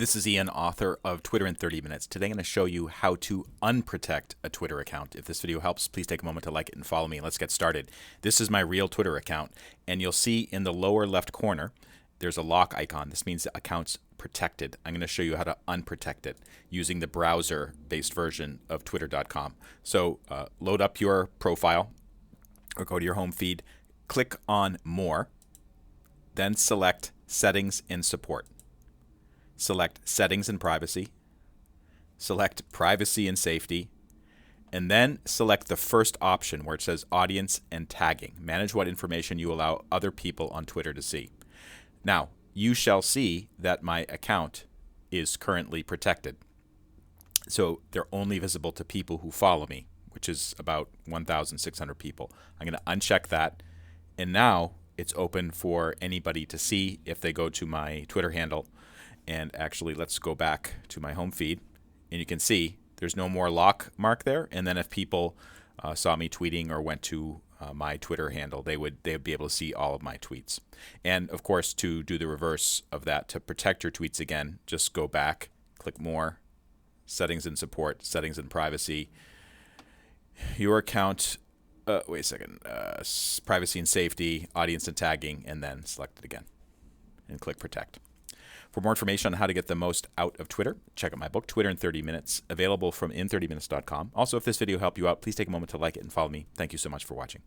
This is Ian, author of Twitter in 30 Minutes. Today I'm going to show you how to unprotect a Twitter account. If this video helps, please take a moment to like it and follow me. Let's get started. This is my real Twitter account, and you'll see in the lower left corner there's a lock icon. This means the account's protected. I'm going to show you how to unprotect it using the browser-based version of twitter.com. So load up your profile or go to your home feed, click on More, then select Settings and Support. Select Settings and Privacy, select Privacy and Safety, and then select the first option where it says Audience and Tagging. Manage what information you allow other people on Twitter to see. Now, you shall see that my account is currently protected. So they're only visible to people who follow me, which is about 1,600 people. I'm going to uncheck that, and now it's open for anybody to see if they go to my Twitter handle. And actually, let's go back to my home feed, and you can see there's no more lock mark there. And then if people saw me tweeting or went to my Twitter handle, they would be able to see all of my tweets. And of course, to do the reverse of that, to protect your tweets again, just go back, click More, Settings and Support, Settings and Privacy, your account. Wait a second. Privacy and Safety, Audience and Tagging, and then select it again and click Protect. For more information on how to get the most out of Twitter, check out my book, Twitter in 30 Minutes, available from in30minutes.com. Also, if this video helped you out, please take a moment to like it and follow me. Thank you so much for watching.